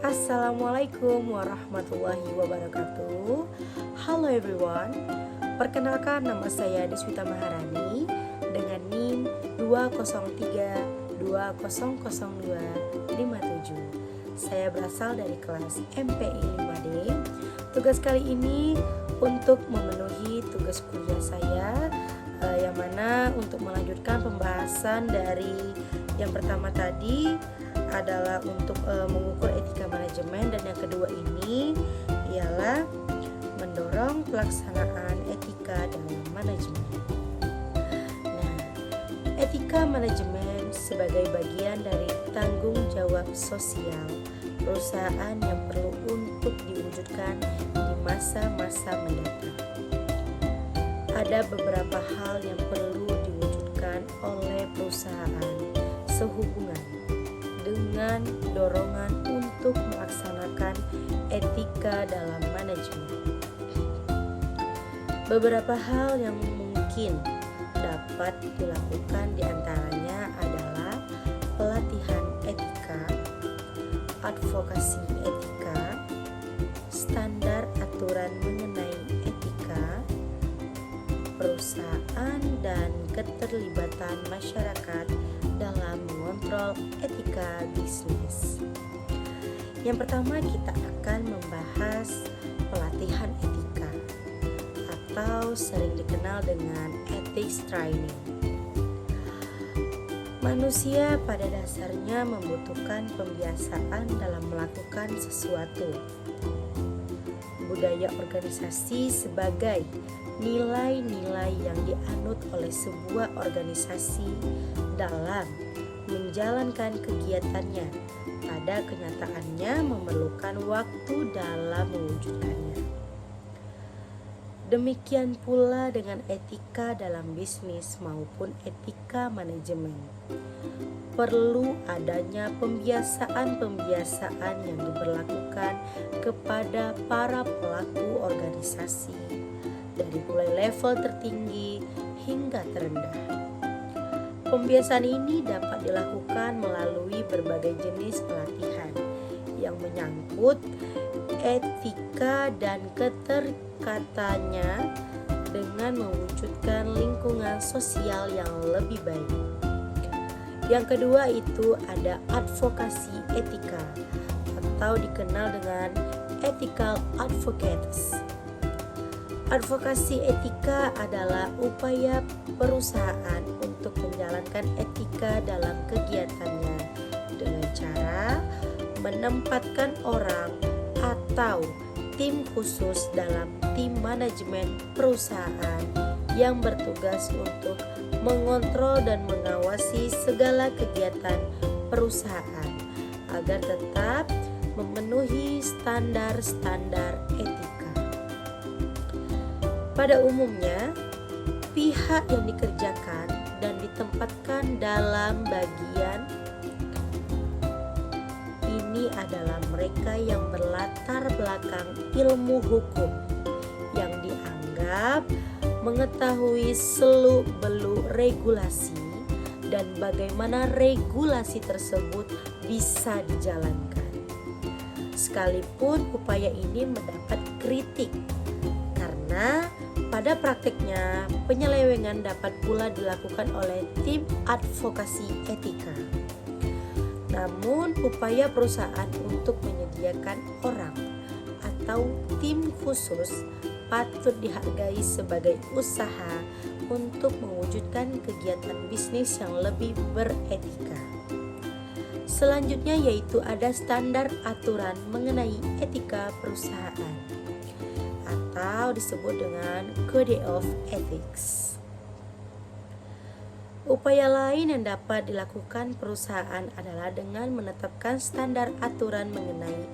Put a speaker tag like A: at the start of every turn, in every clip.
A: Assalamualaikum warahmatullahi wabarakatuh. Halo everyone. Perkenalkan, nama saya Deswita Maharani dengan NIM 203200257. Saya berasal dari kelas MPI 5D. Tugas kali ini untuk memenuhi tugas kuliah saya, yang mana untuk melanjutkan pembahasan dari yang pertama tadi adalah untuk mengukur etika manajemen, dan yang kedua ini ialah mendorong pelaksanaan etika dalam manajemen. Nah, etika manajemen sebagai bagian dari tanggung jawab sosial perusahaan yang perlu untuk diwujudkan di masa-masa mendatang. Ada beberapa hal yang perlu diwujudkan oleh perusahaan sehubungan dengan dorongan untuk melaksanakan etika dalam manajemen. Beberapa hal yang mungkin dapat dilakukan diantaranya adalah pelatihan etika, advokasi etika, standar aturan mengenai etika, perusahaan dan keterlibatan masyarakat dalam mengontrol etika bisnis. Yang pertama, kita akan membahas pelatihan etika atau sering dikenal dengan ethics training. Manusia pada dasarnya membutuhkan pembiasaan dalam melakukan sesuatu. Budaya organisasi sebagai nilai-nilai yang dianut oleh sebuah organisasi dalam menjalankan kegiatannya, pada kenyataannya memerlukan waktu dalam mewujudkannya. Demikian pula dengan etika dalam bisnis maupun etika manajemen. Perlu adanya pembiasaan-pembiasaan yang diberlakukan kepada para pelaku organisasi, dari mulai level tertinggi hingga terendah. Pembiasaan ini dapat dilakukan melalui berbagai jenis pelatihan yang menyangkut etika dan keterikatannya dengan mewujudkan lingkungan sosial yang lebih baik. Yang kedua itu ada advokasi etika atau dikenal dengan ethical advocates. Advokasi etika adalah upaya perusahaan untuk menjalankan etika dalam kegiatannya dengan cara menempatkan orang atau tim khusus dalam tim manajemen perusahaan yang bertugas untuk mengontrol dan mengawasi segala kegiatan perusahaan agar tetap memenuhi standar-standar etika. Pada umumnya, pihak yang dikerjakan dan ditempatkan dalam bagian ini adalah mereka yang berlatar belakang ilmu hukum, yang dianggap mengetahui seluk-beluk regulasi dan bagaimana regulasi tersebut bisa dijalankan. Sekalipun upaya ini mendapat kritik, karena pada praktiknya penyelewengan dapat pula dilakukan oleh tim advokasi etika. Namun upaya perusahaan untuk menyediakan orang atau tim khusus patut dihargai sebagai usaha untuk mewujudkan kegiatan bisnis yang lebih beretika. Selanjutnya yaitu ada standar aturan mengenai etika perusahaan atau disebut dengan Code of Ethics. Upaya lain yang dapat dilakukan perusahaan adalah dengan menetapkan standar aturan mengenai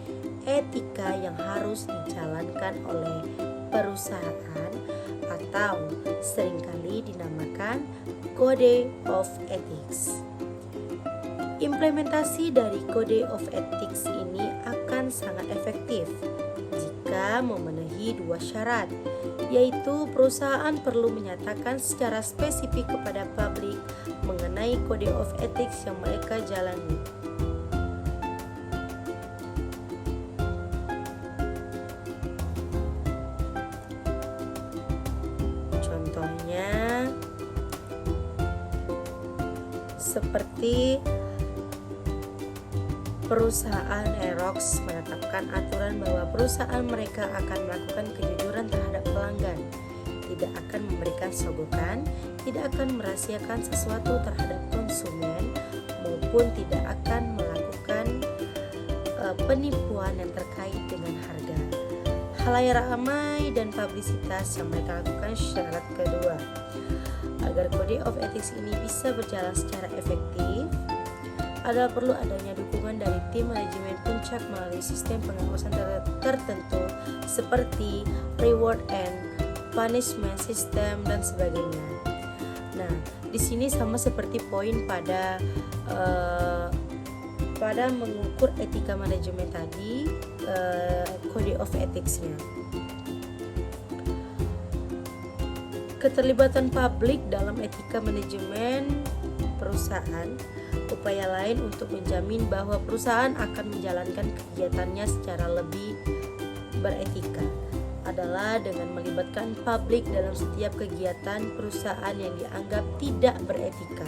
A: etika yang harus dijalankan oleh perusahaan atau seringkali dinamakan Code of Ethics. Implementasi dari Code of Ethics ini akan sangat efektif jika memenuhi dua syarat, yaitu perusahaan perlu menyatakan secara spesifik kepada publik mengenai Code of Ethics yang mereka jalani. seperti perusahaan Aerox menetapkan aturan bahwa perusahaan mereka akan melakukan kejujuran terhadap pelanggan, tidak akan memberikan sogokan, tidak akan merahasiakan sesuatu terhadap konsumen, maupun tidak akan melakukan penipuan yang terkait dengan harga. Khalayak ramai dan publisitas yang mereka lakukan. Syarat kedua, agar Code of Ethics ini bisa berjalan secara efektif adalah perlu adanya dukungan dari tim manajemen puncak melalui sistem pengawasan tertentu seperti reward and punishment system dan sebagainya. Nah, di sini sama seperti poin pada mengukur etika manajemen tadi, Code of Ethics-nya. Keterlibatan publik dalam etika manajemen perusahaan, upaya lain untuk menjamin bahwa perusahaan akan menjalankan kegiatannya secara lebih beretika adalah dengan melibatkan publik dalam setiap kegiatan perusahaan yang dianggap tidak beretika.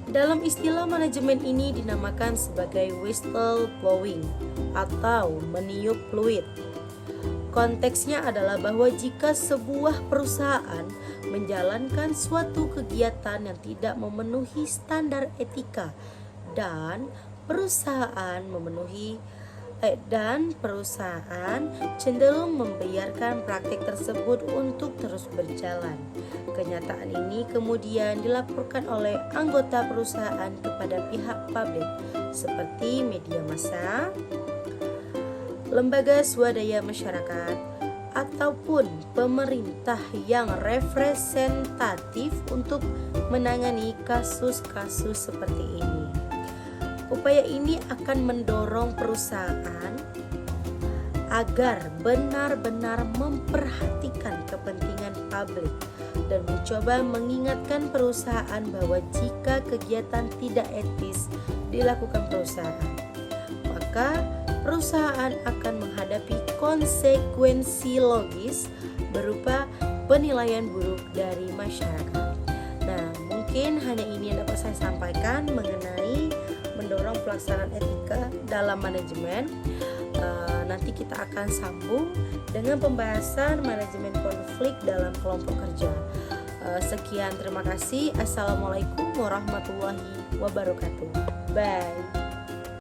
A: Dalam istilah manajemen ini dinamakan sebagai whistleblowing atau meniup fluid. Konteksnya adalah bahwa jika sebuah perusahaan menjalankan suatu kegiatan yang tidak memenuhi standar etika dan perusahaan cenderung membiarkan praktik tersebut untuk terus berjalan. Kenyataan ini kemudian dilaporkan oleh anggota perusahaan kepada pihak publik seperti media massa, lembaga swadaya masyarakat, ataupun pemerintah yang representatif untuk menangani kasus-kasus seperti ini. Upaya ini akan mendorong perusahaan agar benar-benar memperhatikan kepentingan publik dan mencoba mengingatkan perusahaan bahwa jika kegiatan tidak etis dilakukan perusahaan, maka perusahaan akan menghadapi konsekuensi logis berupa penilaian buruk dari masyarakat. Nah, mungkin hanya ini yang dapat saya sampaikan mengenai mendorong pelaksanaan etika dalam manajemen. Nanti kita akan sambung dengan pembahasan manajemen konflik dalam kelompok kerja. Sekian, terima kasih. Assalamualaikum warahmatullahi wabarakatuh. Bye.